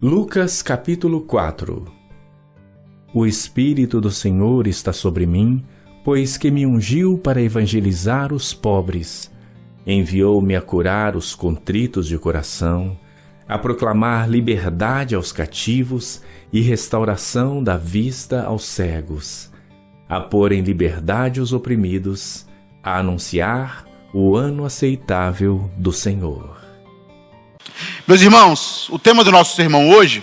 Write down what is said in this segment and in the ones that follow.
Lucas capítulo 4. O Espírito do Senhor está sobre mim, pois que me ungiu para evangelizar os pobres. Enviou-me a curar os contritos de coração, a proclamar liberdade aos cativos e restauração da vista aos cegos, a pôr em liberdade os oprimidos, a anunciar o ano aceitável do Senhor. Meus irmãos, o tema do nosso sermão hoje,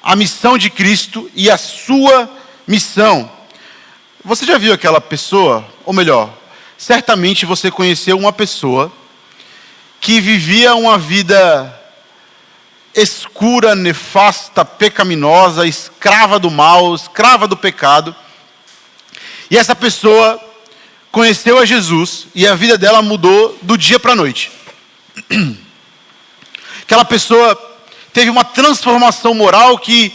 a missão de Cristo e a sua missão. Você já viu aquela pessoa, ou melhor, certamente você conheceu uma pessoa que vivia uma vida escura, nefasta, pecaminosa, escrava do mal, escrava do pecado. E essa pessoa conheceu a Jesus e a vida dela mudou do dia para a noite. Aquela pessoa teve uma transformação moral que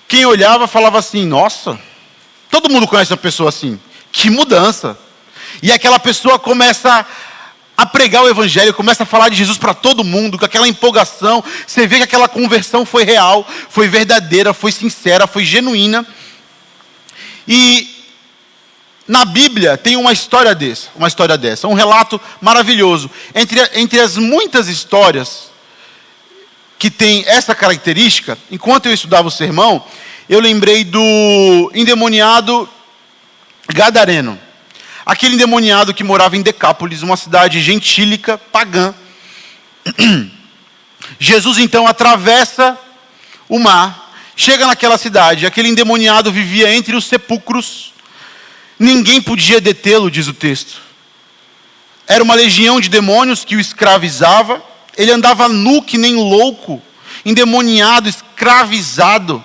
quem olhava falava assim, nossa, todo mundo conhece uma pessoa assim, que mudança. E aquela pessoa começa a pregar o evangelho, começa a falar de Jesus para todo mundo, com aquela empolgação. Você vê que aquela conversão foi real, foi verdadeira, foi sincera, foi genuína. E na Bíblia tem uma história dessa, um relato maravilhoso. Entre as muitas histórias que tem essa característica, enquanto eu estudava o sermão, eu lembrei do endemoniado gadareno. Aquele endemoniado que morava em Decápolis, uma cidade gentílica, pagã. Jesus então atravessa o mar, chega naquela cidade, aquele endemoniado vivia entre os sepulcros, ninguém podia detê-lo, diz o texto. Era uma legião de demônios que o escravizava. Ele andava nu que nem louco, endemoniado, escravizado,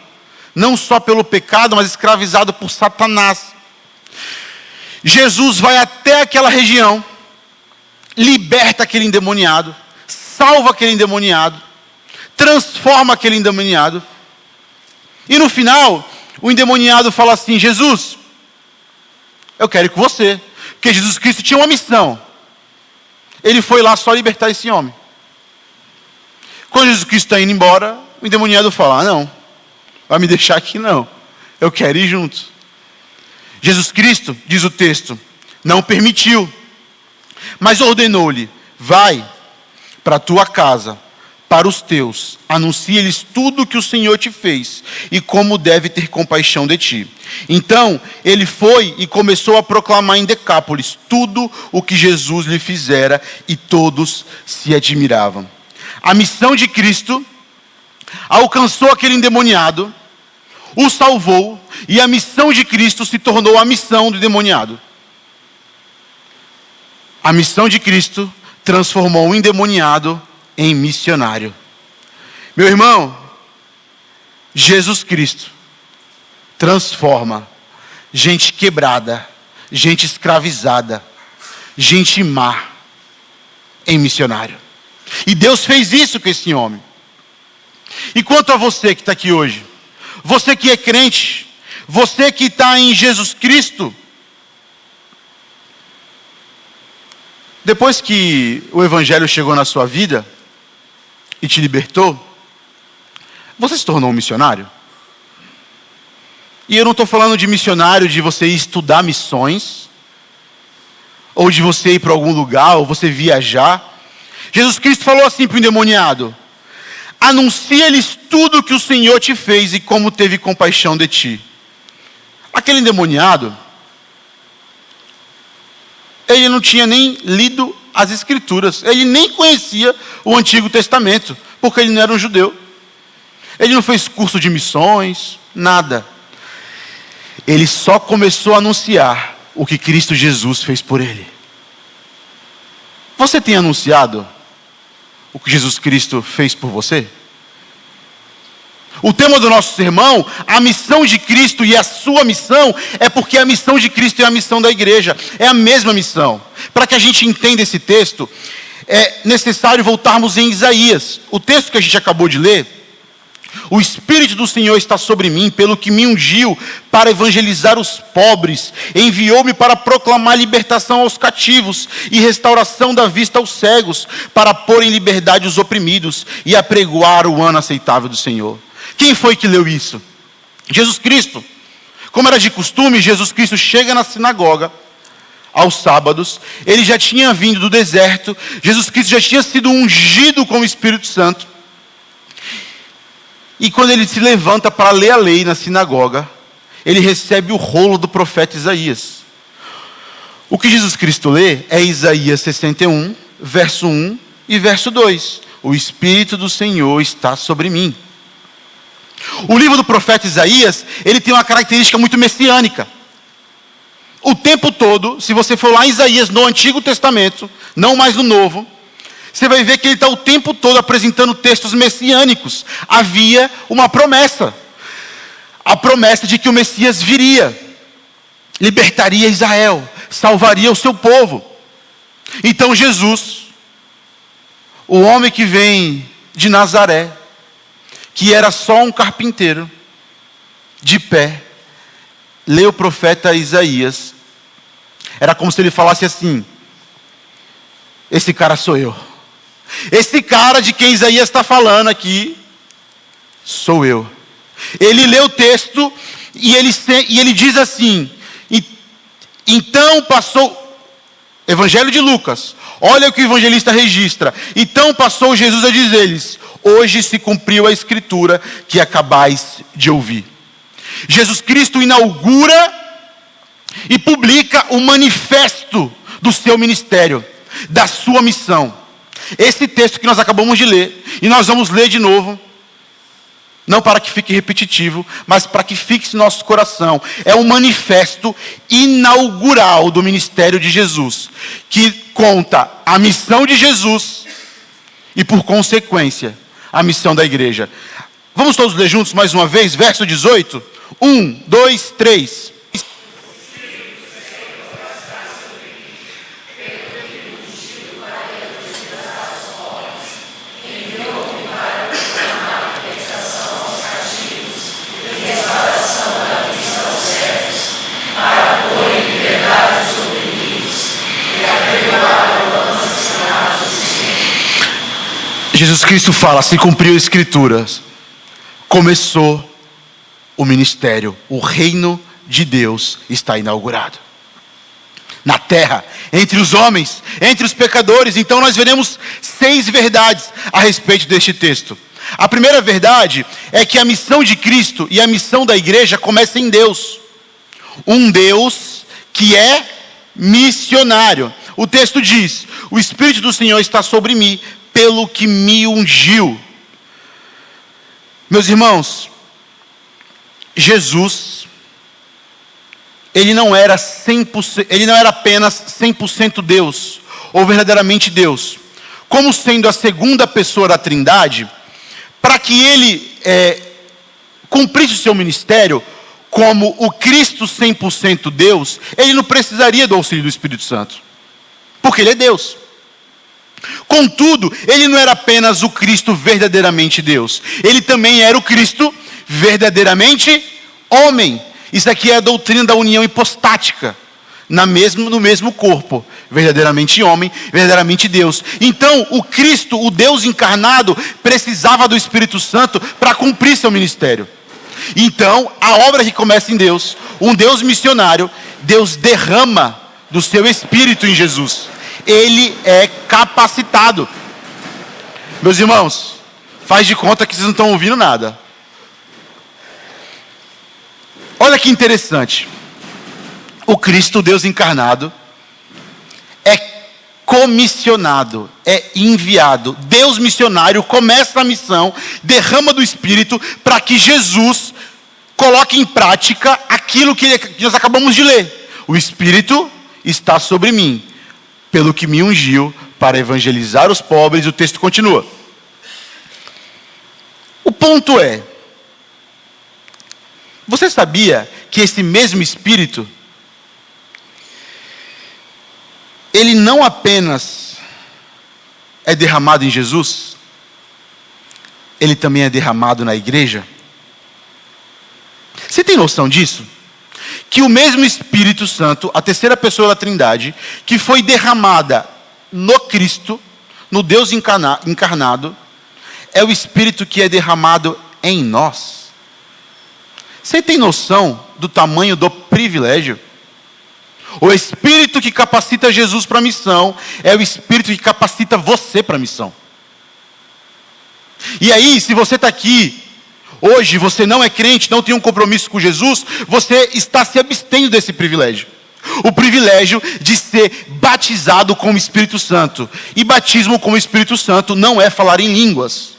não só pelo pecado, mas escravizado por Satanás. Jesus vai até aquela região, liberta aquele endemoniado, salva aquele endemoniado, transforma aquele endemoniado. E no final, o endemoniado fala assim, Jesus, eu quero ir com você. Porque Jesus Cristo tinha uma missão. Ele foi lá só libertar esse homem. Quando Jesus Cristo está indo embora, o endemoniado fala, não, vai me deixar aqui não, eu quero ir junto. Jesus Cristo, diz o texto, não permitiu, mas ordenou-lhe, vai para a tua casa, para os teus, anuncia-lhes tudo o que o Senhor te fez e como deve ter compaixão de ti. Então, ele foi e começou a proclamar em Decápolis tudo o que Jesus lhe fizera e todos se admiravam. A missão de Cristo alcançou aquele endemoniado, o salvou, e a missão de Cristo se tornou a missão do endemoniado. A missão de Cristo transformou o endemoniado em missionário. Meu irmão, Jesus Cristo transforma gente quebrada, gente escravizada, gente má em missionário. E Deus fez isso com esse homem. E quanto a você que está aqui hoje, você que é crente, você que está em Jesus Cristo, depois que o Evangelho chegou na sua vida e te libertou, você se tornou um missionário? E eu não estou falando de missionário de você ir estudar missões, ou de você ir para algum lugar, ou você viajar. Jesus Cristo falou assim para o endemoniado, anuncia-lhes tudo o que o Senhor te fez e como teve compaixão de ti. Aquele endemoniado, ele não tinha nem lido as Escrituras, ele nem conhecia o Antigo Testamento, porque ele não era um judeu. Ele não fez curso de missões, nada. Ele só começou a anunciar o que Cristo Jesus fez por ele. Você tem anunciado o que Jesus Cristo fez por você? O tema do nosso sermão, a missão de Cristo e a sua missão, é porque a missão de Cristo é a missão da igreja, é a mesma missão. Para que a gente entenda esse texto, é necessário voltarmos em Isaías. O texto que a gente acabou de ler, O Espírito do Senhor está sobre mim, pelo que me ungiu para evangelizar os pobres, enviou-me para proclamar libertação aos cativos e restauração da vista aos cegos, para pôr em liberdade os oprimidos e apregoar o ano aceitável do Senhor. Quem foi que leu isso? Jesus Cristo. Como era de costume, Jesus Cristo chega na sinagoga aos sábados. Ele já tinha vindo do deserto, Jesus Cristo já tinha sido ungido com o Espírito Santo. E quando ele se levanta para ler a lei na sinagoga, ele recebe o rolo do profeta Isaías. O que Jesus Cristo lê é Isaías 61, verso 1 e verso 2. O Espírito do Senhor está sobre mim. O livro do profeta Isaías, ele tem uma característica muito messiânica. O tempo todo, se você for lá em Isaías no Antigo Testamento, não mais no Novo, você vai ver que ele está o tempo todo apresentando textos messiânicos. Havia uma promessa. A promessa de que o Messias viria, libertaria Israel, salvaria o seu povo. Então Jesus, o homem que vem de Nazaré, que era só um carpinteiro, de pé, lê o profeta Isaías. Era como se ele falasse assim: esse cara sou eu. Esse cara de quem Isaías está falando aqui, sou eu. Ele lê o texto e ele diz assim, então passou, Evangelho de Lucas, olha o que o evangelista registra. Então passou Jesus a dizer-lhes: hoje se cumpriu a escritura que acabais de ouvir. Jesus Cristo inaugura e publica o manifesto do seu ministério, da sua missão. Esse texto que nós acabamos de ler, e nós vamos ler de novo, não para que fique repetitivo, mas para que fixe no nosso coração. É um manifesto inaugural do ministério de Jesus, que conta a missão de Jesus e, por consequência, a missão da igreja. Vamos todos ler juntos mais uma vez, verso 18? 1, 2, 3. Jesus Cristo fala: se cumpriu a escritura, começou o ministério, o reino de Deus está inaugurado. Na terra, entre os homens, entre os pecadores. Então nós veremos 6 verdades a respeito deste texto. A primeira verdade é que a missão de Cristo e a missão da igreja começa em Deus. Um Deus que é missionário. O texto diz: o Espírito do Senhor está sobre mim, pelo que me ungiu. Meus irmãos, Jesus, ele não era apenas 100% Deus, ou verdadeiramente Deus. Como sendo a segunda pessoa da Trindade, para que ele cumprisse o seu ministério como o Cristo 100% Deus, ele não precisaria do auxílio do Espírito Santo, porque ele é Deus. Contudo, ele não era apenas o Cristo verdadeiramente Deus, ele também era o Cristo verdadeiramente homem. Isso aqui é a doutrina da união hipostática, no mesmo corpo, verdadeiramente homem, verdadeiramente Deus. Então, o Cristo, o Deus encarnado, precisava do Espírito Santo para cumprir seu ministério. Então, a obra que começa em Deus, um Deus missionário, Deus derrama do seu Espírito em Jesus. Ele é capacitado. Meus irmãos, faz de conta que vocês não estão ouvindo nada. Olha que interessante. O Cristo, Deus encarnado, é comissionado, é enviado. Deus missionário começa a missão, derrama do Espírito para que Jesus coloque em prática aquilo que nós acabamos de ler. O Espírito está sobre mim, pelo que me ungiu para evangelizar os pobres. O texto continua. O ponto é: você sabia que esse mesmo Espírito, ele não apenas é derramado em Jesus, ele também é derramado na igreja? Você tem noção disso? Que o mesmo Espírito Santo, a terceira pessoa da Trindade, que foi derramada no Cristo, no Deus encarnado, é o Espírito que é derramado em nós. Você tem noção do tamanho do privilégio? O Espírito que capacita Jesus para a missão é o Espírito que capacita você para a missão. E aí, se você está aqui hoje, você não é crente, não tem um compromisso com Jesus, você está se abstendo desse privilégio. O privilégio de ser batizado com o Espírito Santo. E batismo com o Espírito Santo não é falar em línguas.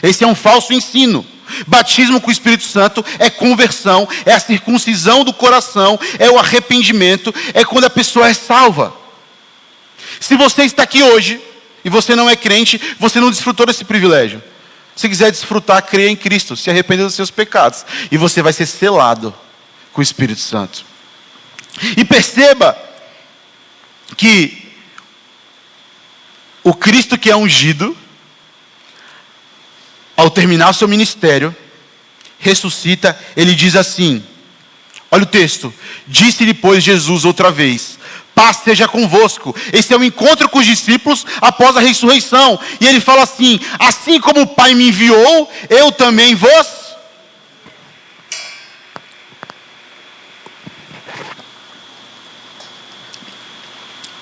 Esse é um falso ensino. Batismo com o Espírito Santo é conversão, é a circuncisão do coração, é o arrependimento, é quando a pessoa é salva. Se você está aqui hoje e você não é crente, você não desfrutou desse privilégio. Se quiser desfrutar, creia em Cristo, se arrependa dos seus pecados, e você vai ser selado com o Espírito Santo. E perceba que o Cristo que é ungido, ao terminar o seu ministério, ressuscita, ele diz assim, olha o texto, disse-lhe, pois, Jesus outra vez, paz seja convosco. Esse é o encontro com os discípulos após a ressurreição, e ele fala assim, assim como o Pai me enviou, eu também vos...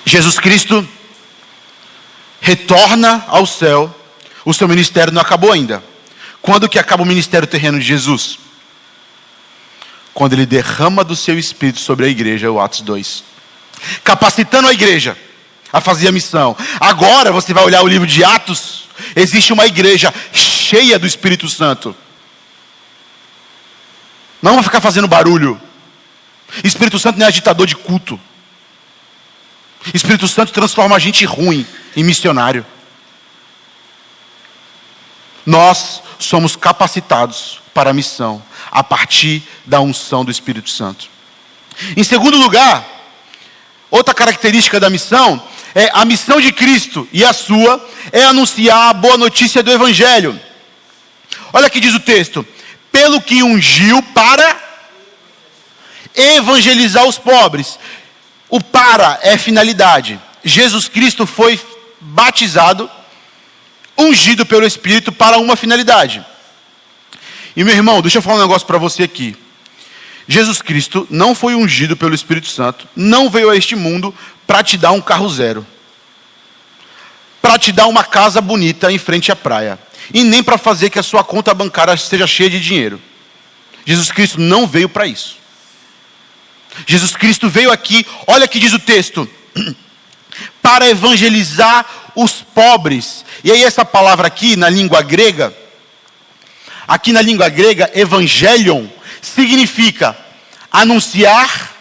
Jesus Cristo retorna ao céu, o seu ministério não acabou ainda. Quando que acaba o ministério terreno de Jesus? Quando ele derrama do seu Espírito sobre a igreja, o Atos 2. Capacitando a igreja a fazer a missão. Agora você vai olhar o livro de Atos, existe uma igreja cheia do Espírito Santo. Não vai ficar fazendo barulho. Espírito Santo não é agitador de culto. Espírito Santo transforma a gente ruim em missionário. Nós somos capacitados para a missão a partir da unção do Espírito Santo. Em segundo lugar, outra característica da missão é a missão de Cristo e a sua é anunciar a boa notícia do Evangelho. Olha o que diz o texto: pelo que ungiu para evangelizar os pobres. O para é finalidade. Jesus Cristo foi batizado, ungido pelo Espírito para uma finalidade. E meu irmão, deixa eu falar um negócio para você aqui. Jesus Cristo não foi ungido pelo Espírito Santo, não veio a este mundo para te dar um carro zero, para te dar uma casa bonita em frente à praia, e nem para fazer que a sua conta bancária seja cheia de dinheiro. Jesus Cristo não veio para isso. Jesus Cristo veio aqui, olha que diz o texto, para evangelizar os pobres. E aí essa palavra aqui na língua grega, evangelion, significa anunciar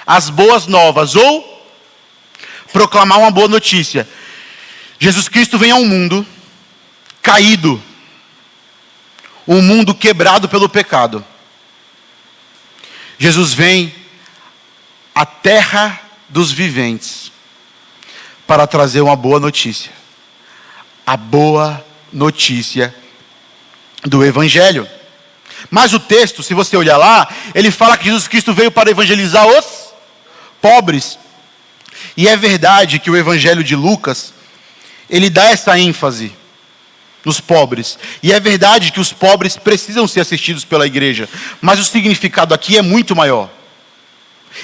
as boas novas ou proclamar uma boa notícia. Jesus Cristo vem ao mundo caído, um mundo quebrado pelo pecado. Jesus vem à terra dos viventes para trazer uma boa notícia. A boa notícia do Evangelho. Mas o texto, se você olhar lá, ele fala que Jesus Cristo veio para evangelizar os pobres. E é verdade que o Evangelho de Lucas, ele dá essa ênfase nos pobres. E é verdade que os pobres precisam ser assistidos pela igreja. Mas o significado aqui é muito maior.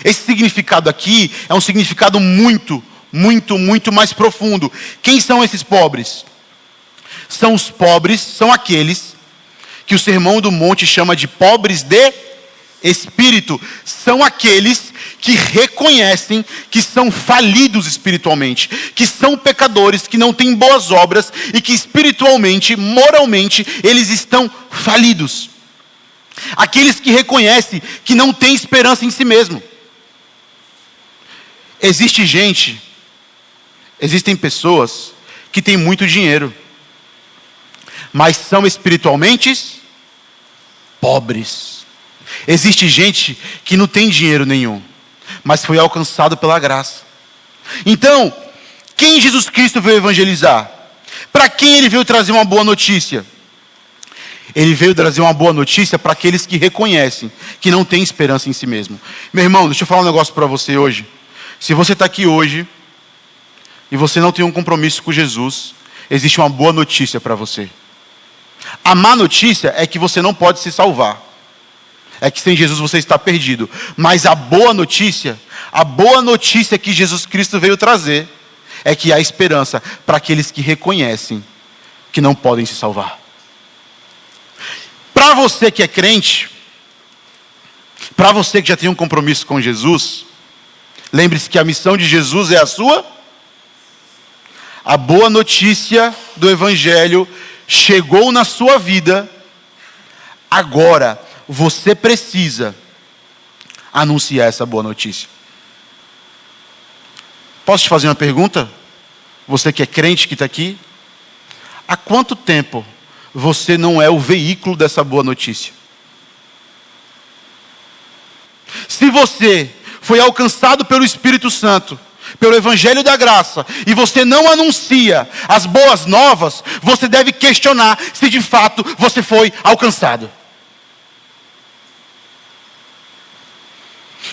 Esse significado aqui é um significado muito mais profundo. Quem são esses pobres? São os pobres, são aqueles que o Sermão do Monte chama de pobres de espírito. São aqueles que reconhecem que são falidos espiritualmente, que são pecadores, que não têm boas obras e que espiritualmente, moralmente, eles estão falidos. Aqueles que reconhecem que não têm esperança em si mesmo. Existem pessoas que têm muito dinheiro, mas são espiritualmente pobres. Existe gente que não tem dinheiro nenhum, mas foi alcançado pela graça. Então, quem Jesus Cristo veio evangelizar? Para quem ele veio trazer uma boa notícia? Ele veio trazer uma boa notícia para aqueles que reconhecem que não tem esperança em si mesmo. Meu irmão, deixa eu falar um negócio para você hoje. Se você está aqui hoje e você não tem um compromisso com Jesus, existe uma boa notícia para você. A má notícia é que você não pode se salvar. É que sem Jesus você está perdido. Mas a boa notícia que Jesus Cristo veio trazer, é que há esperança para aqueles que reconhecem que não podem se salvar. Para você que é crente, para você que já tem um compromisso com Jesus, lembre-se que a missão de Jesus é a sua. A boa notícia do Evangelho chegou na sua vida. Agora, você precisa anunciar essa boa notícia. Posso te fazer uma pergunta? Você que é crente que está aqui. Há quanto tempo você não é o veículo dessa boa notícia? Se você foi alcançado pelo Espírito Santo, pelo Evangelho da Graça, e você não anuncia as boas novas, você deve questionar se de fato você foi alcançado.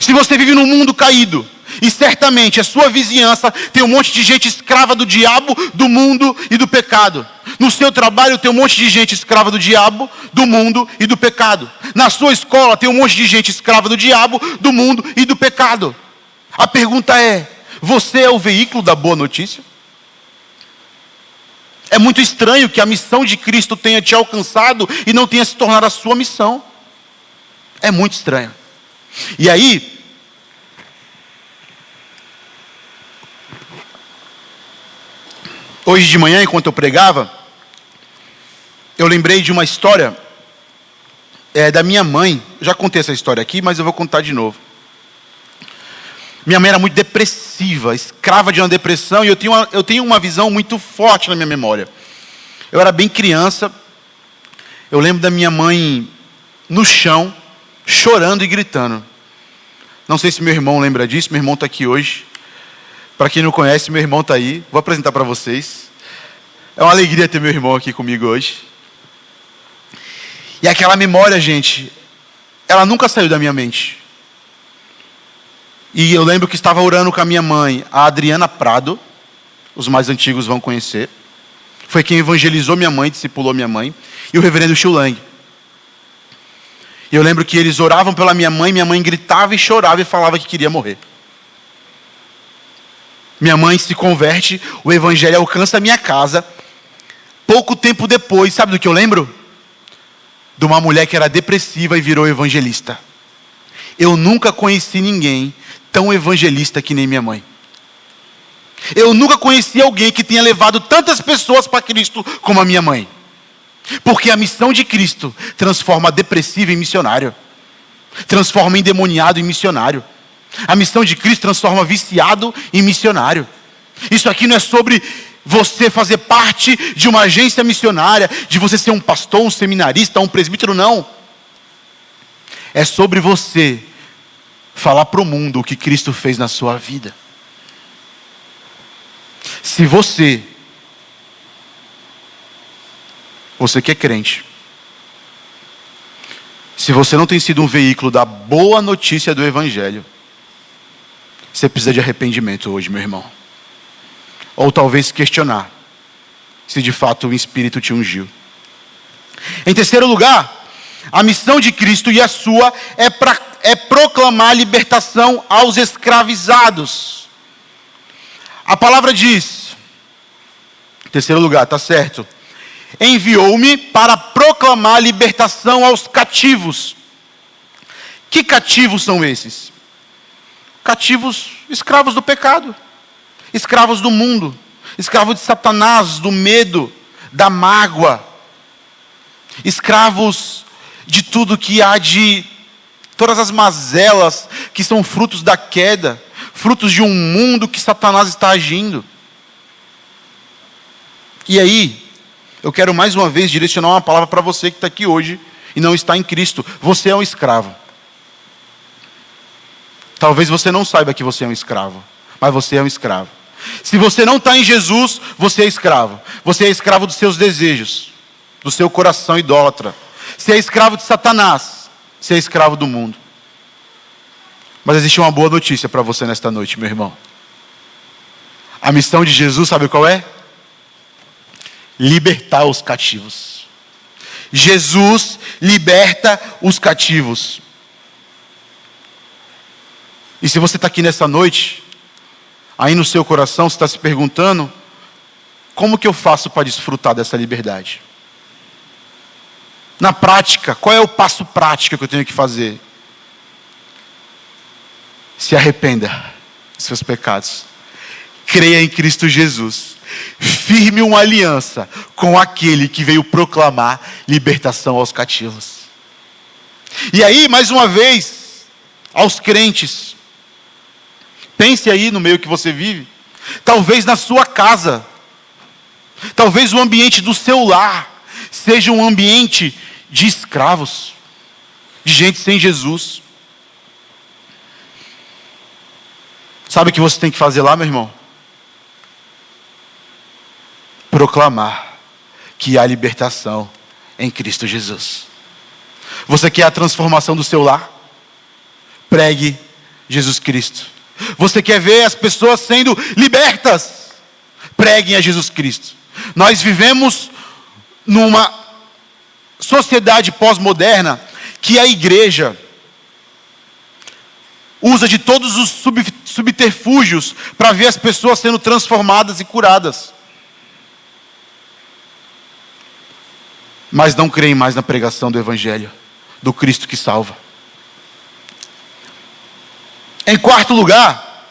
Se você vive num mundo caído, e certamente a sua vizinhança tem um monte de gente escrava do diabo, do mundo e do pecado. No seu trabalho tem um monte de gente escrava do diabo, do mundo e do pecado. Na sua escola tem um monte de gente escrava do diabo, do mundo e do pecado. A pergunta é: você é o veículo da boa notícia? É muito estranho que a missão de Cristo tenha te alcançado e não tenha se tornado a sua missão. É muito estranho. E aí, hoje de manhã, enquanto eu pregava, eu lembrei de uma história da minha mãe. Já contei essa história aqui, mas eu vou contar de novo. Minha mãe era muito depressiva, escrava de uma depressão, e eu tenho uma visão muito forte na minha memória. Eu era bem criança, eu lembro da minha mãe no chão, chorando e gritando. Não sei se meu irmão lembra disso, meu irmão está aqui hoje. Para quem não conhece, meu irmão está aí, vou apresentar para vocês. É uma alegria ter meu irmão aqui comigo hoje. E aquela memória, gente, ela nunca saiu da minha mente. E eu lembro que estava orando com a minha mãe, a Adriana Prado, os mais antigos vão conhecer. Foi quem evangelizou minha mãe, discipulou minha mãe, e o reverendo Shulang. E eu lembro que eles oravam pela minha mãe gritava e chorava e falava que queria morrer. Minha mãe se converte, o evangelho alcança a minha casa. Pouco tempo depois, sabe do que eu lembro? De uma mulher que era depressiva e virou evangelista. Eu nunca conheci ninguém tão evangelista que nem minha mãe. Eu nunca conheci alguém que tenha levado tantas pessoas para Cristo como a minha mãe. Porque a missão de Cristo transforma depressivo em missionário. Transforma endemoniado em missionário. A missão de Cristo transforma viciado em missionário. Isso aqui não é sobre você fazer parte de uma agência missionária, de você ser um pastor, um seminarista, um presbítero, não. É sobre você falar para o mundo o que Cristo fez na sua vida. Se você que é crente, se você não tem sido um veículo da boa notícia do Evangelho, você precisa de arrependimento hoje, meu irmão. Ou talvez questionar se de fato o Espírito te ungiu. Em terceiro lugar, a missão de Cristo e a sua é proclamar a libertação aos escravizados. A palavra diz, em terceiro lugar, está certo. Enviou-me para proclamar a libertação aos cativos. Que cativos são esses? Cativos, escravos do pecado, escravos do mundo, escravos de Satanás, do medo, da mágoa, escravos de tudo que há de, todas as mazelas que são frutos da queda, frutos de um mundo que Satanás está agindo. E aí, eu quero mais uma vez direcionar uma palavra para você que está aqui hoje e não está em Cristo. Você é um escravo. Talvez você não saiba que você é um escravo, mas você é um escravo. Se você não está em Jesus, você é escravo. Você é escravo dos seus desejos, do seu coração idólatra. se é escravo de Satanás, se é escravo do mundo. Mas existe uma boa notícia para você nesta noite, meu irmão. A missão de Jesus, sabe qual é? Libertar os cativos. Jesus liberta os cativos. E se você está aqui nessa noite, aí no seu coração, você está se perguntando, como que eu faço para desfrutar dessa liberdade? Na prática, qual é o passo prático que eu tenho que fazer? Se arrependa dos seus pecados. Creia em Cristo Jesus. Firme uma aliança com aquele que veio proclamar libertação aos cativos. E aí, mais uma vez, aos crentes, pense aí no meio que você vive. Talvez na sua casa. Talvez o ambiente do seu lar seja um ambiente de escravos, de gente sem Jesus. Sabe o que você tem que fazer lá, meu irmão? Proclamar que há libertação em Cristo Jesus. Você quer a transformação do seu lar? Pregue Jesus Cristo. Você quer ver as pessoas sendo libertas? Preguem a Jesus Cristo. Nós vivemos numa sociedade pós-moderna que a igreja usa de todos os subterfúgios para ver as pessoas sendo transformadas e curadas. Mas não creem mais na pregação do Evangelho, do Cristo que salva. Em quarto lugar,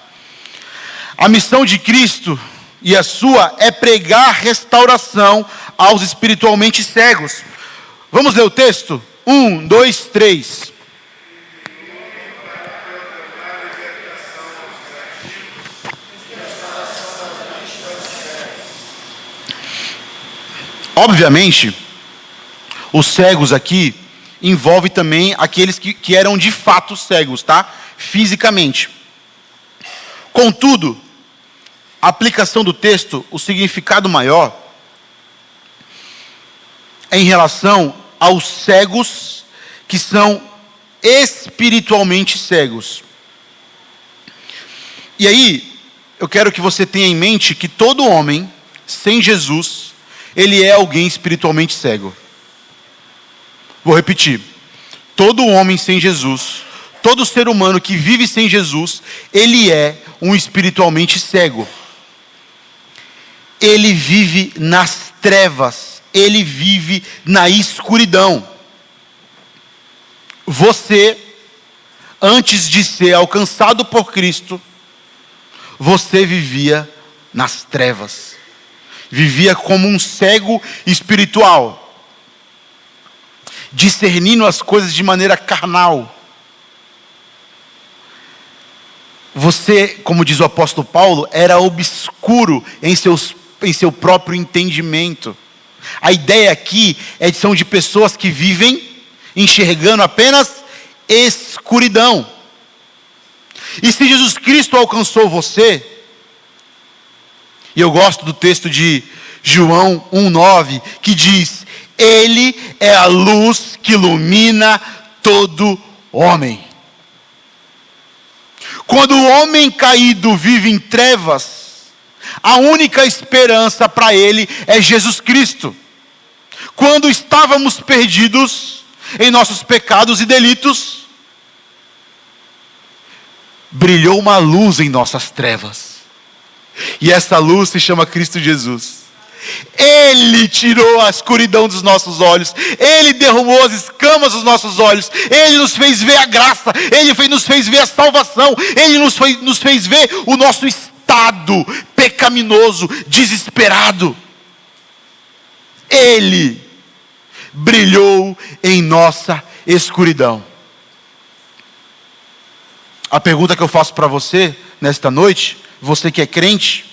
a missão de Cristo e a sua é pregar restauração aos espiritualmente cegos. Vamos ler o texto? 1, 2, 3. Obviamente, os cegos aqui envolve também aqueles que eram de fato cegos, tá? Fisicamente. Contudo, a aplicação do texto, o significado maior, é em relação aos cegos que são espiritualmente cegos. E aí, eu quero que você tenha em mente que todo homem sem Jesus, ele é alguém espiritualmente cego. Vou repetir. Todo homem sem Jesus, todo ser humano que vive sem Jesus, ele é um espiritualmente cego. Ele vive nas trevas, ele vive na escuridão. Você, antes de ser alcançado por Cristo, você vivia nas trevas. Vivia como um cego espiritual, discernindo as coisas de maneira carnal. Você, como diz o apóstolo Paulo, era obscuro em seu próprio entendimento. A ideia aqui são de pessoas que vivem enxergando apenas escuridão. E se Jesus Cristo alcançou você, e eu gosto do texto de João 1,9, que diz: Ele é a luz que ilumina todo homem. Quando o homem caído vive em trevas, a única esperança para ele é Jesus Cristo. Quando estávamos perdidos em nossos pecados e delitos, brilhou uma luz em nossas trevas. E essa luz se chama Cristo Jesus. Ele tirou a escuridão dos nossos olhos. Ele derrubou as escamas dos nossos olhos. Ele nos fez ver a graça. Ele nos fez ver a salvação. Ele nos fez ver o nosso estado pecaminoso, desesperado. Ele brilhou em nossa escuridão. A pergunta que eu faço para você nesta noite, você que é crente: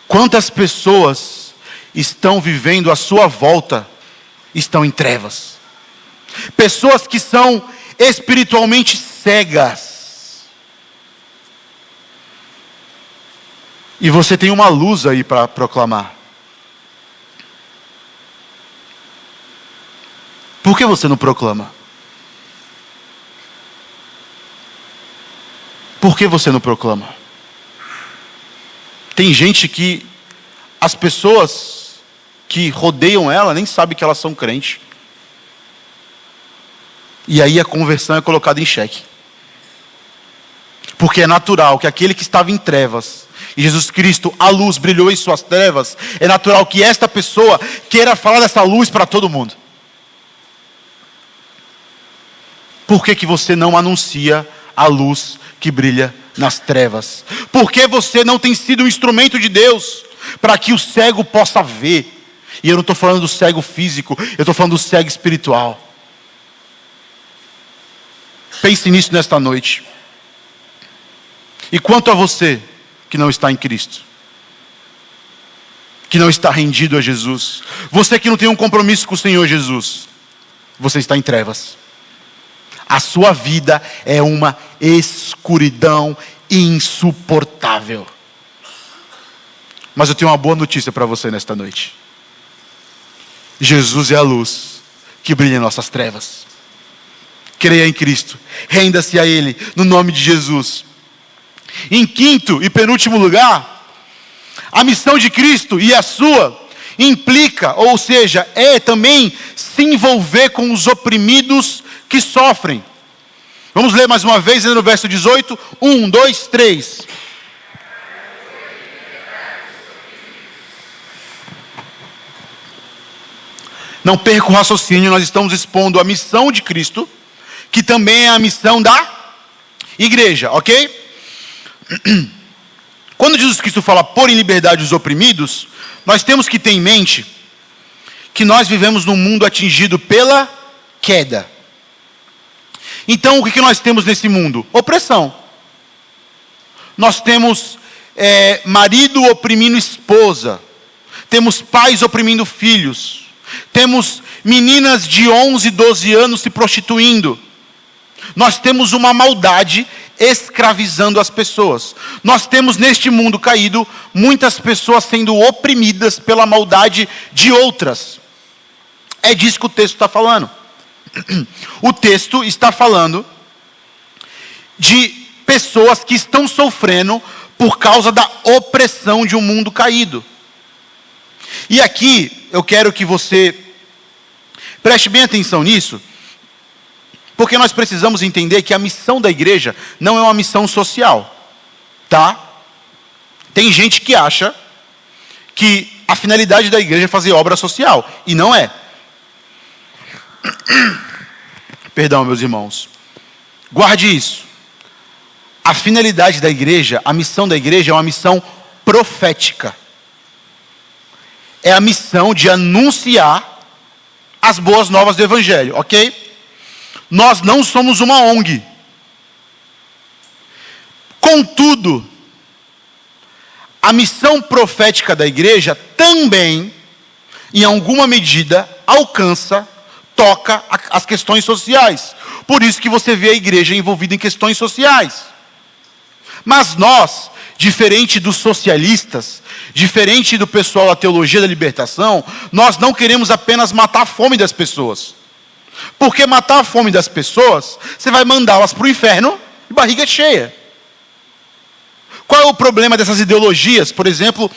quantas pessoas estão vivendo à sua volta, estão em trevas? Pessoas que são espiritualmente cegas. E você tem uma luz aí para proclamar. Por que você não proclama? Por que você não proclama? Tem gente que as pessoas que rodeiam ela nem sabem que elas são crentes. E aí a conversão é colocada em xeque. Porque é natural que aquele que estava em trevas, e Jesus Cristo, a luz, brilhou em suas trevas, é natural que esta pessoa queira falar dessa luz para todo mundo. Por que você não anuncia a luz que brilha nas trevas? Por que você não tem sido um instrumento de Deus para que o cego possa ver? E eu não estou falando do cego físico, eu estou falando do cego espiritual. Pense nisso nesta noite. E quanto a você que não está em Cristo, que não está rendido a Jesus, você que não tem um compromisso com o Senhor Jesus, você está em trevas. A sua vida é uma escuridão insuportável. Mas eu tenho uma boa notícia para você nesta noite. Jesus é a luz que brilha em nossas trevas. Creia em Cristo, renda-se a Ele, no nome de Jesus. Em quinto e penúltimo lugar, a missão de Cristo e a sua implica, ou seja, é também se envolver com os oprimidos que sofrem. Vamos ler mais uma vez no verso 18, 1, 2, 3. Não perca o raciocínio, nós estamos expondo a missão de Cristo, que também é a missão da igreja, ok? Quando Jesus Cristo fala pôr em liberdade os oprimidos, nós temos que ter em mente que nós vivemos num mundo atingido pela queda. Então, o que nós temos nesse mundo? Opressão. Nós temos marido oprimindo esposa, temos pais oprimindo filhos, temos meninas de 11, 12 anos se prostituindo. Nós temos uma maldade escravizando as pessoas. Nós temos neste mundo caído muitas pessoas sendo oprimidas pela maldade de outras. É disso que o texto está falando. O texto está falando de pessoas que estão sofrendo por causa da opressão de um mundo caído. E aqui eu quero que você preste bem atenção nisso, porque nós precisamos entender que a missão da igreja não é uma missão social, tá? Tem gente que acha que a finalidade da igreja é fazer obra social, e não é. Perdão, meus irmãos. Guarde isso. A finalidade da igreja, a missão da igreja é uma missão profética. É a missão de anunciar as boas novas do Evangelho, ok? Nós não somos uma ONG. Contudo, a missão profética da igreja também, em alguma medida, alcança, toca as questões sociais. Por isso que você vê a igreja envolvida em questões sociais. Mas nós, diferente dos socialistas, diferente do pessoal da teologia da libertação, nós não queremos apenas matar a fome das pessoas. Porque matar a fome das pessoas, você vai mandá-las para o inferno de barriga cheia. Qual é o problema dessas ideologias? Por exemplo,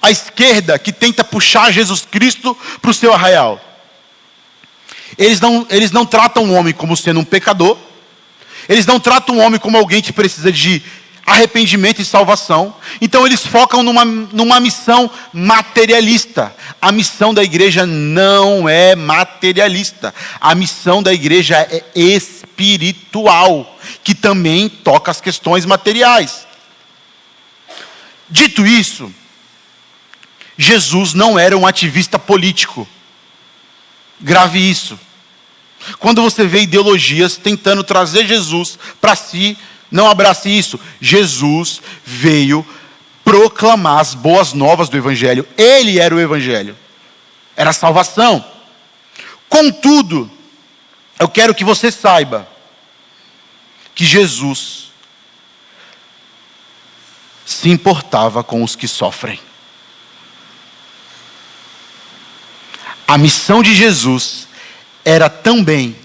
a esquerda que tenta puxar Jesus Cristo para o seu arraial. Eles não tratam o homem como sendo um pecador. Eles não tratam o homem como alguém que precisa de arrependimento e salvação. Então eles focam numa missão materialista. A missão da igreja não é materialista. A missão da igreja é espiritual, que também toca as questões materiais. Dito isso, Jesus não era um ativista político. Grave isso. Quando você vê ideologias tentando trazer Jesus para si, não abrace isso. Jesus veio proclamar as boas novas do Evangelho. Ele era o Evangelho. Era a salvação. Contudo, eu quero que você saiba que Jesus se importava com os que sofrem. A missão de Jesus era também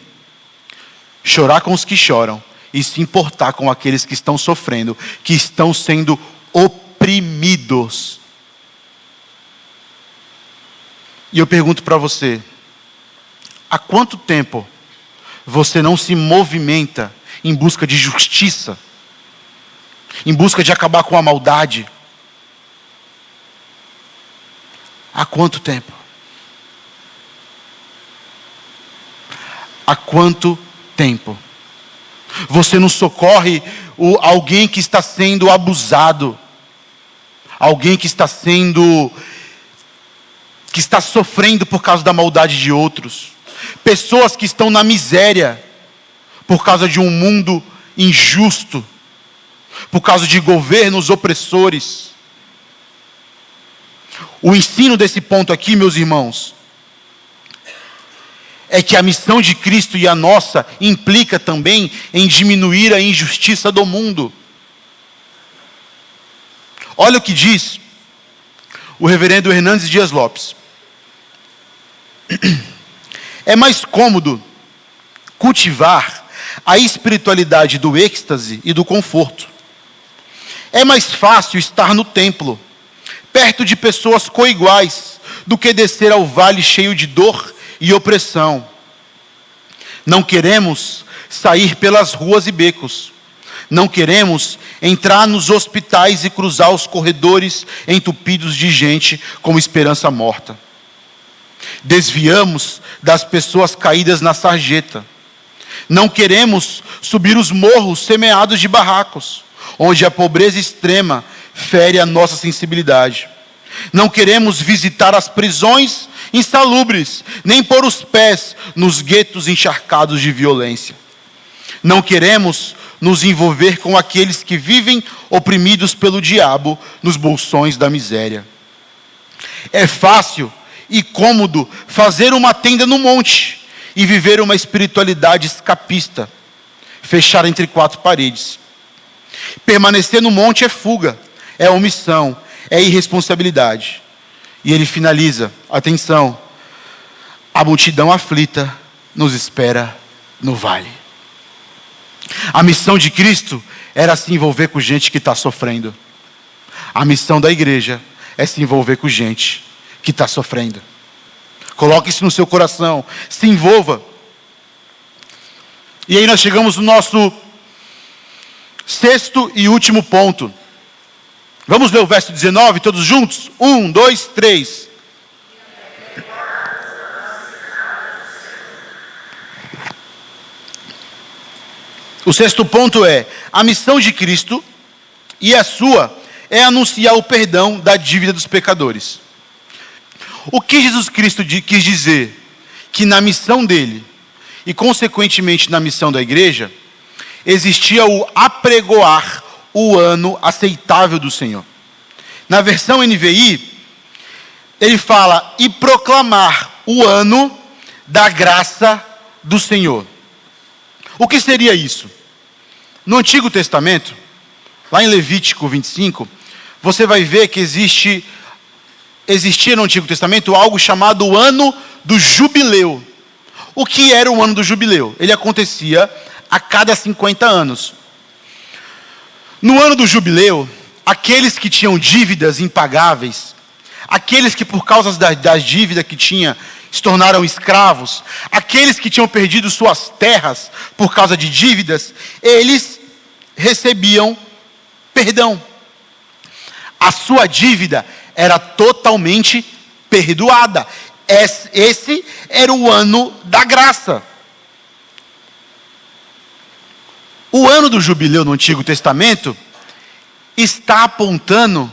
chorar com os que choram e se importar com aqueles que estão sofrendo, que estão sendo oprimidos. E eu pergunto para você, há quanto tempo você não se movimenta em busca de justiça, em busca de acabar com a maldade? Há quanto tempo? Há quanto tempo? Você não socorre alguém que está sendo abusado, alguém que está sofrendo por causa da maldade de outros, pessoas que estão na miséria por causa de um mundo injusto, por causa de governos opressores. O ensino desse ponto aqui, meus irmãos, é que a missão de Cristo e a nossa implica também em diminuir a injustiça do mundo. Olha o que diz o reverendo Hernandes Dias Lopes. É mais cômodo cultivar a espiritualidade do êxtase e do conforto. É mais fácil estar no templo, perto de pessoas coiguais, do que descer ao vale cheio de dor e opressão. Não queremos sair pelas ruas e becos. Não queremos entrar nos hospitais e cruzar os corredores entupidos de gente como esperança morta. Desviamos das pessoas caídas na sarjeta. Não queremos subir os morros semeados de barracos, onde a pobreza extrema fere a nossa sensibilidade. Não queremos visitar as prisões insalubres, nem pôr os pés nos guetos encharcados de violência. Não queremos nos envolver com aqueles que vivem oprimidos pelo diabo nos bolsões da miséria. É fácil e cômodo fazer uma tenda no monte e viver uma espiritualidade escapista, fechar entre quatro paredes. Permanecer no monte é fuga, é omissão, é irresponsabilidade. E ele finaliza, atenção, a multidão aflita nos espera no vale. A missão de Cristo era se envolver com gente que está sofrendo. A missão da igreja é se envolver com gente que está sofrendo. Coloque isso no seu coração, se envolva. E aí nós chegamos no nosso sexto e último ponto. Vamos ler o verso 19, todos juntos? 1, 2, 3. O sexto ponto é: a missão de Cristo e a sua é anunciar o perdão da dívida dos pecadores. O que Jesus Cristo quis dizer? Que na missão dele, e consequentemente na missão da igreja, existia o apregoar o ano aceitável do Senhor. Na versão NVI, ele fala, e proclamar o ano da graça do Senhor. O que seria isso? No Antigo Testamento, lá em Levítico 25, você vai ver que existia no Antigo Testamento algo chamado o ano do jubileu. O que era o ano do jubileu? Ele acontecia a cada 50 anos. No ano do jubileu, aqueles que tinham dívidas impagáveis, aqueles que por causa das dívidas que tinham se tornaram escravos, aqueles que tinham perdido suas terras por causa de dívidas, eles recebiam perdão. A sua dívida era totalmente perdoada. Esse era o ano da graça. O ano do jubileu no Antigo Testamento está apontando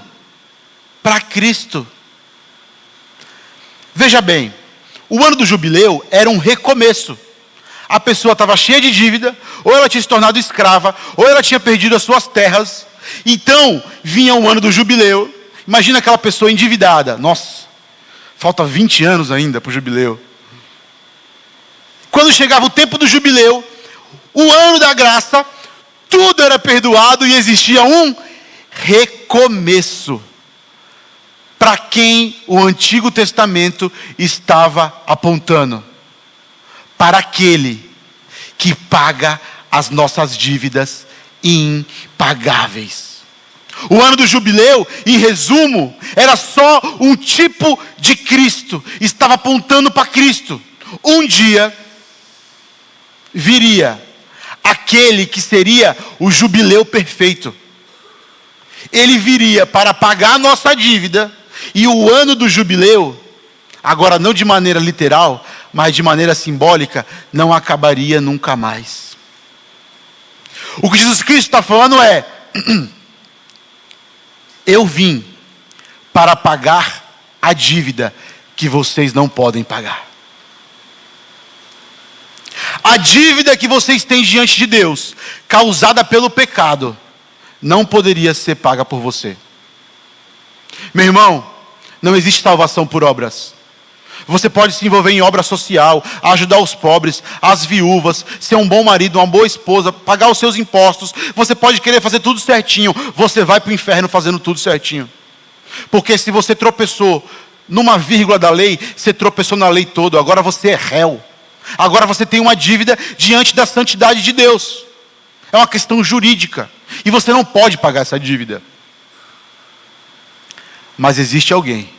para Cristo. Veja bem, o ano do jubileu era um recomeço. A pessoa estava cheia de dívida, ou ela tinha se tornado escrava, ou ela tinha perdido as suas terras. Então, vinha o ano do jubileu. Imagina aquela pessoa endividada. Nossa, falta 20 anos ainda para o jubileu. Quando chegava o tempo do jubileu, o ano da graça, tudo era perdoado e existia um recomeço. Para quem o Antigo Testamento estava apontando? para aquele que paga as nossas dívidas impagáveis. O ano do jubileu, em resumo, era só um tipo de Cristo. Estava apontando para Cristo. Um dia viria aquele que seria o jubileu perfeito. Ele viria para pagar a nossa dívida. E o ano do jubileu, agora não de maneira literal, mas de maneira simbólica, não acabaria nunca mais. O que Jesus Cristo está falando é: eu vim para pagar a dívida que vocês não podem pagar. A dívida que vocês têm diante de Deus, causada pelo pecado, não poderia ser paga por você. Meu irmão, não existe salvação por obras. Você pode se envolver em obra social, ajudar os pobres, as viúvas, ser um bom marido, uma boa esposa, pagar os seus impostos. Você pode querer fazer tudo certinho. Você vai para o inferno fazendo tudo certinho. Porque se você tropeçou numa vírgula da lei, você tropeçou na lei toda. Agora você é réu. Agora você tem uma dívida diante da santidade de Deus. É uma questão jurídica. E você não pode pagar essa dívida. Mas existe alguém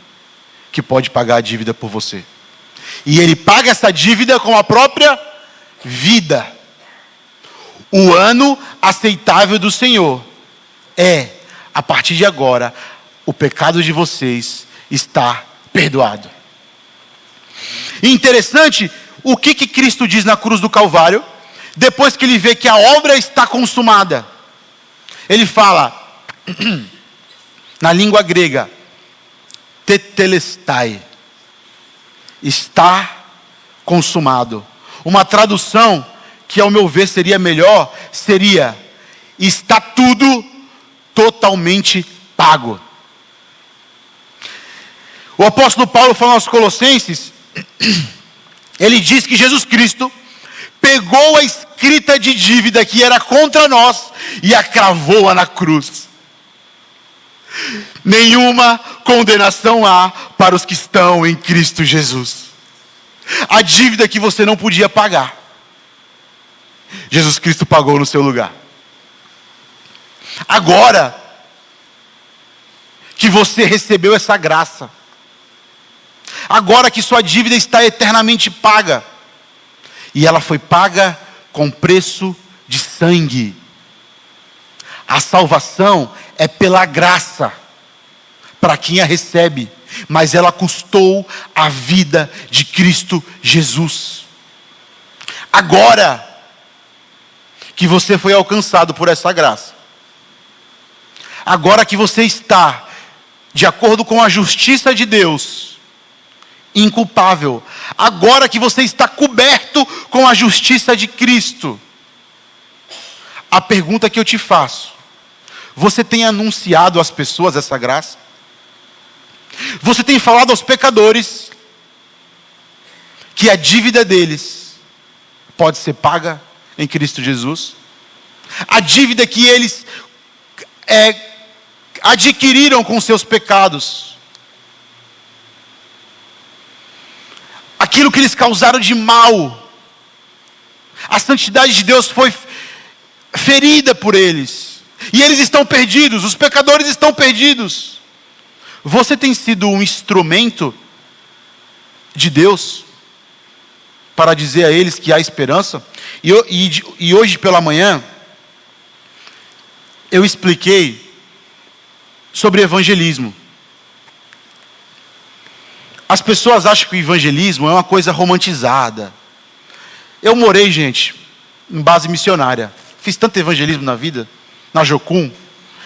que pode pagar a dívida por você. E ele paga essa dívida com a própria vida. O ano aceitável do Senhor é, a partir de agora, o pecado de vocês está perdoado. E interessante, o que Cristo diz na cruz do Calvário, depois que ele vê que a obra está consumada. Ele fala, na língua grega, tetelestai, está consumado. Uma tradução que ao meu ver seria melhor, seria, está tudo totalmente pago. O apóstolo Paulo fala aos Colossenses, ele diz que Jesus Cristo pegou a escrita de dívida que era contra nós e a cravou na cruz. Nenhuma condenação há para os que estão em Cristo Jesus. A dívida que você não podia pagar, Jesus Cristo pagou no seu lugar. Agora que você recebeu essa graça, agora que sua dívida está eternamente paga, e ela foi paga com preço de sangue. A salvação é pela graça, para quem a recebe, mas ela custou a vida de Cristo Jesus. Agora que você foi alcançado por essa graça, agora que você está, de acordo com a justiça de Deus, inculpável, agora que você está coberto com a justiça de Cristo, a pergunta que eu te faço: você tem anunciado às pessoas essa graça? Você tem falado aos pecadores que a dívida deles pode ser paga em Cristo Jesus? A dívida que eles adquiriram com seus pecados, aquilo que eles causaram de mal, a santidade de Deus foi ferida por eles, e eles estão perdidos, os pecadores estão perdidos. Você tem sido um instrumento de Deus para dizer a eles que há esperança? E hoje pela manhã eu expliquei sobre evangelismo. As pessoas acham que o evangelismo é uma coisa romantizada. Eu morei, gente, em base missionária. Fiz tanto evangelismo na vida, na Jocum.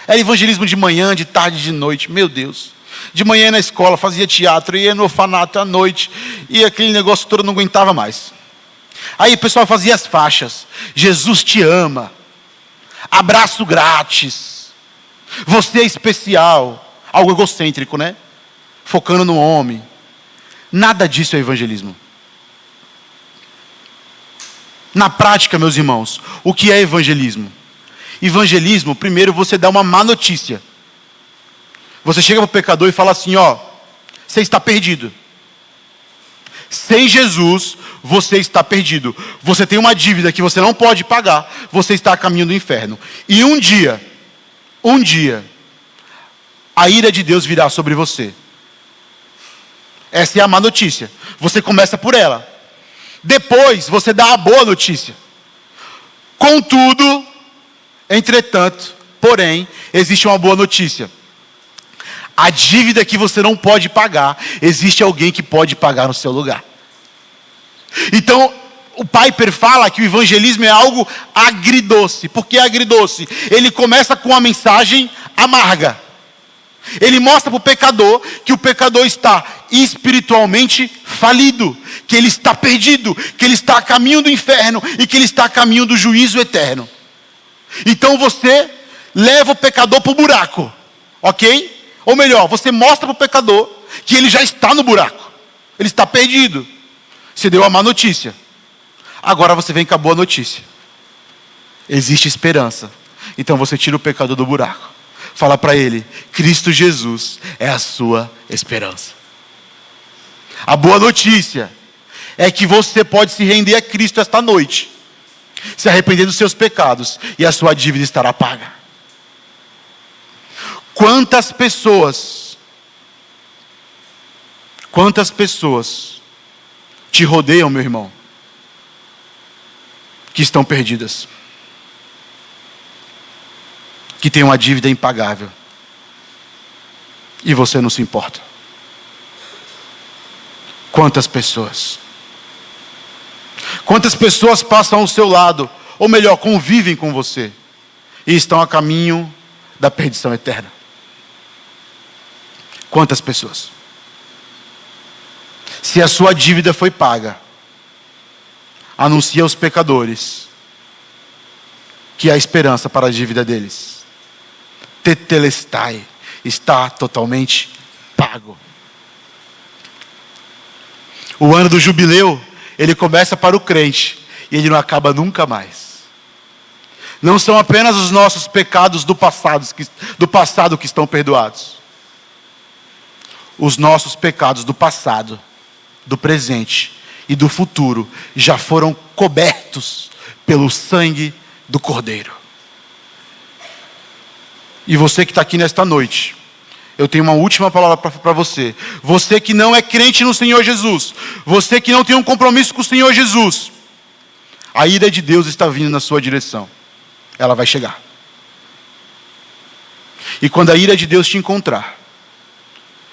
Era evangelismo de manhã, de tarde, de noite. Meu Deus. De manhã na escola, fazia teatro, ia no orfanato à noite. E aquele negócio todo eu não aguentava mais. Aí o pessoal fazia as faixas. Jesus te ama. Abraço grátis. Você é especial. Algo egocêntrico, né? Focando no homem. Nada disso é evangelismo. Na prática, meus irmãos, o que é evangelismo? Evangelismo, primeiro você dá uma má notícia. Você chega para o pecador e fala assim: ó, você está perdido. Sem Jesus, você está perdido. Você tem uma dívida que você não pode pagar. Você está a caminho do inferno. E um dia, a ira de Deus virá sobre você. Essa é a má notícia. Você começa por ela. Depois, você dá a boa notícia. Contudo, entretanto, porém, existe uma boa notícia. A dívida que você não pode pagar, existe alguém que pode pagar no seu lugar. Então, o Piper fala que o evangelismo é algo agridoce. Por que agridoce? Ele começa com uma mensagem amarga. Ele mostra para o pecador que o pecador está espiritualmente falido, que ele está perdido, que ele está a caminho do inferno e que ele está a caminho do juízo eterno. Então você leva o pecador para o buraco, ok? Ou melhor, você mostra para o pecador que ele já está no buraco, ele está perdido. Você deu a má notícia. Agora você vem com a boa notícia. Existe esperança. Então você tira o pecador do buraco. Fala para ele, Cristo Jesus é a sua esperança. A boa notícia é que você pode se render a Cristo esta noite, se arrepender dos seus pecados, e a sua dívida estará paga. Quantas pessoas te rodeiam, meu irmão, que estão perdidas, que têm uma dívida impagável, e você não se importa? Quantas pessoas passam ao seu lado, ou melhor, convivem com você, e estão a caminho da perdição eterna? Quantas pessoas? Se a sua dívida foi paga, anuncia aos pecadores que há esperança para a dívida deles. Tetelestai, está totalmente pago. O ano do jubileu, ele começa para o crente e ele não acaba nunca mais. Não são apenas os nossos pecados do passado que estão perdoados. Os nossos pecados do passado, do presente e do futuro já foram cobertos pelo sangue do Cordeiro. E você que está aqui nesta noite, eu tenho uma última palavra para você. Você que não é crente no Senhor Jesus, você que não tem um compromisso com o Senhor Jesus, a ira de Deus está vindo na sua direção. Ela vai chegar. E quando a ira de Deus te encontrar,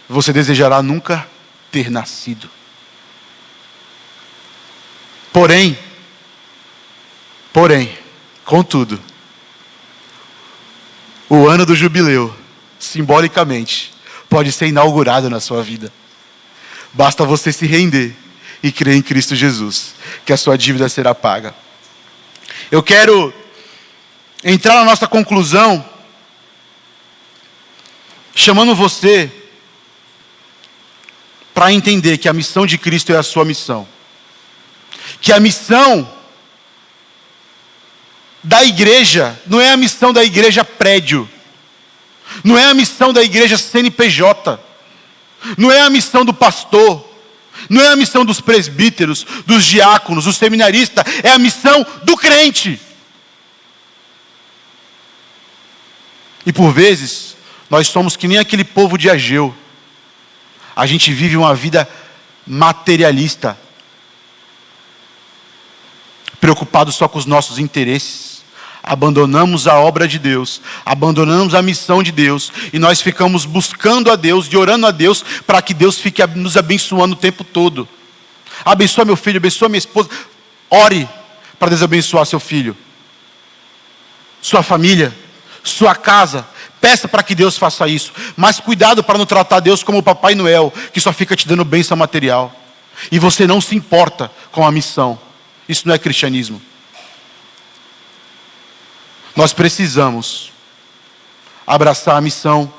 você desejará nunca ter nascido. Porém, contudo, o ano do jubileu, simbolicamente, pode ser inaugurado na sua vida. Basta você se render e crer em Cristo Jesus, que a sua dívida será paga. Eu quero entrar na nossa conclusão, chamando você para entender que a missão de Cristo é a sua missão. Que a missão da igreja não é a missão da igreja prédio. Não é a missão da igreja CNPJ. Não é a missão do pastor. Não é a missão dos presbíteros, dos diáconos, dos seminaristas. É a missão do crente. E por vezes, nós somos que nem aquele povo de Ageu. A gente vive uma vida materialista, preocupado só com os nossos interesses. Abandonamos a obra de Deus, abandonamos a missão de Deus, e nós ficamos buscando a Deus e orando a Deus para que Deus fique nos abençoando o tempo todo. Abençoa meu filho, abençoa minha esposa. Ore para Deus abençoar seu filho, sua família, sua casa. Peça para que Deus faça isso. Mas cuidado para não tratar Deus como o Papai Noel, que só fica te dando bênção material. E você não se importa com a missão. Isso não é cristianismo. Nós precisamos abraçar a missão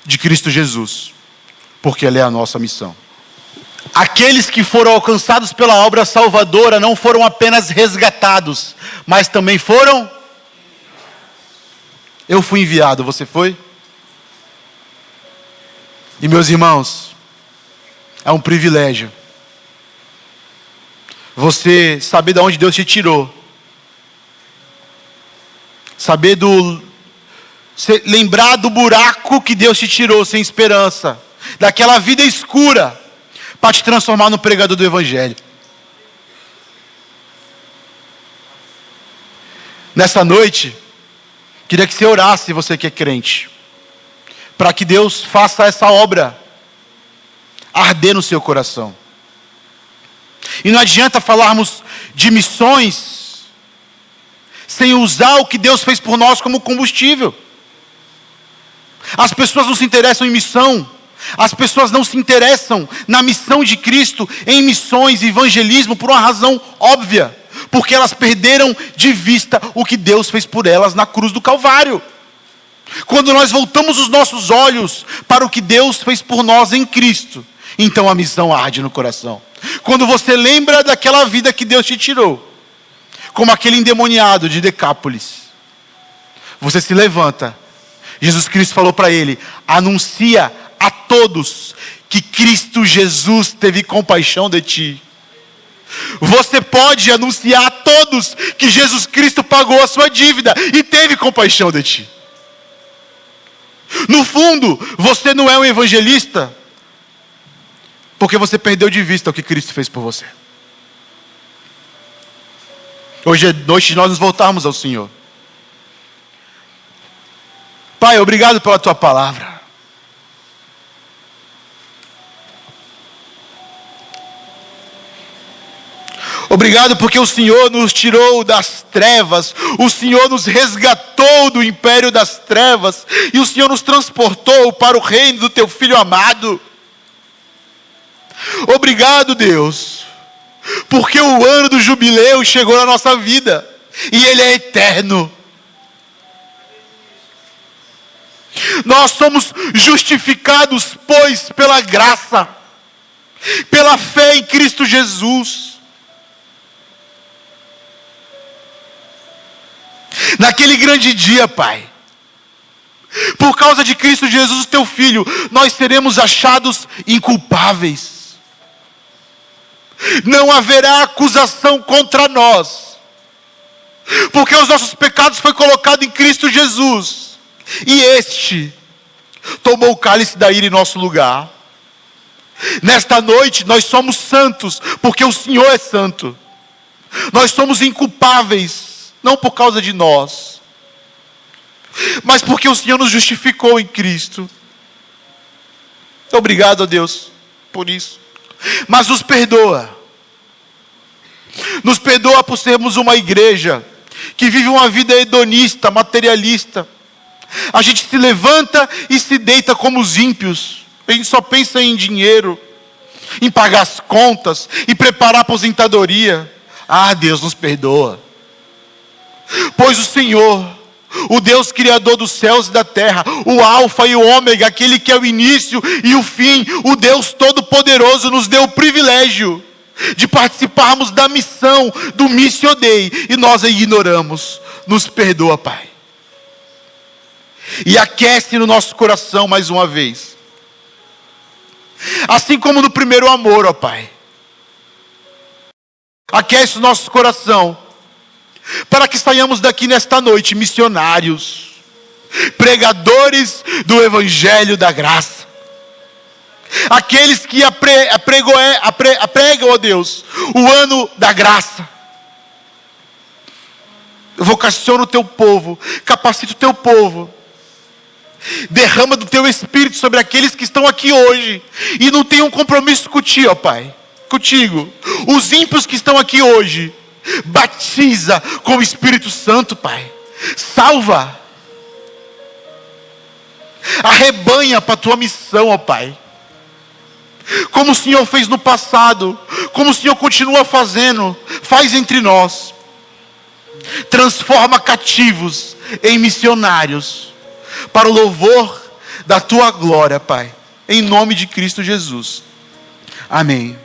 de Cristo Jesus, porque ela é a nossa missão. Aqueles que foram alcançados pela obra salvadora não foram apenas resgatados, mas também foram... Eu fui enviado, você foi? E meus irmãos, é um privilégio Você saber de onde Deus te tirou. Lembrar do buraco que Deus te tirou sem esperança. Daquela vida escura. Para te transformar no pregador do Evangelho. Nessa noite, queria que você orasse, você que é crente. Para que Deus faça essa obra arder no seu coração. E não adianta falarmos de missões sem usar o que Deus fez por nós como combustível. As pessoas não se interessam em missão. As pessoas não se interessam na missão de Cristo, em missões e evangelismo, por uma razão óbvia. Porque elas perderam de vista o que Deus fez por elas na cruz do Calvário. Quando nós voltamos os nossos olhos para o que Deus fez por nós em Cristo, então a missão arde no coração. Quando você lembra daquela vida que Deus te tirou, como aquele endemoniado de Decápolis, você se levanta. Jesus Cristo falou para ele: anuncia a todos que Cristo Jesus teve compaixão de ti. Você pode anunciar a todos que Jesus Cristo pagou a sua dívida e teve compaixão de ti. No fundo, você não é um evangelista porque você perdeu de vista o que Cristo fez por você. Hoje é noite de nós nos voltarmos ao Senhor. Pai, obrigado pela tua palavra. Obrigado porque o Senhor nos tirou das trevas, o Senhor nos resgatou do império das trevas, e o Senhor nos transportou para o reino do teu Filho amado. Obrigado, Deus, porque o ano do jubileu chegou na nossa vida, e ele é eterno. Nós somos justificados, pois, pela graça, pela fé em Cristo Jesus. Naquele grande dia, Pai, por causa de Cristo Jesus, teu Filho, nós seremos achados inculpáveis. Não haverá acusação contra nós, porque os nossos pecados foram colocados em Cristo Jesus, e este tomou o cálice da ira em nosso lugar. Nesta noite nós somos santos, porque o Senhor é santo. Nós somos inculpáveis, não por causa de nós, mas porque o Senhor nos justificou em Cristo. Obrigado a Deus por isso. Mas nos perdoa. Nos perdoa por sermos uma igreja que vive uma vida hedonista, materialista. A gente se levanta e se deita como os ímpios. A gente só pensa em dinheiro, em pagar as contas, em preparar a aposentadoria. Ah, Deus nos perdoa. Pois o Senhor, o Deus criador dos céus e da terra, o alfa e o ômega, aquele que é o início e o fim, o Deus todo-poderoso, nos deu o privilégio de participarmos da missão do Missio Dei, e nós a ignoramos. Nos perdoa, Pai, e aquece no nosso coração mais uma vez, assim como no primeiro amor, ó Pai. Aquece o nosso coração, para que saiamos daqui nesta noite missionários, pregadores do Evangelho da graça, aqueles que apregam, ó Deus, o ano da graça. Vocaciona o teu povo, capacita o teu povo, derrama do teu Espírito sobre aqueles que estão aqui hoje e não têm um compromisso contigo, ó Pai, contigo. Os ímpios que estão aqui hoje, batiza com o Espírito Santo, Pai. Salva, arrebanha para a tua missão, ó Pai. Como o Senhor fez no passado, como o Senhor continua fazendo, faz entre nós. Transforma cativos em missionários, para o louvor da tua glória, Pai, em nome de Cristo Jesus. Amém.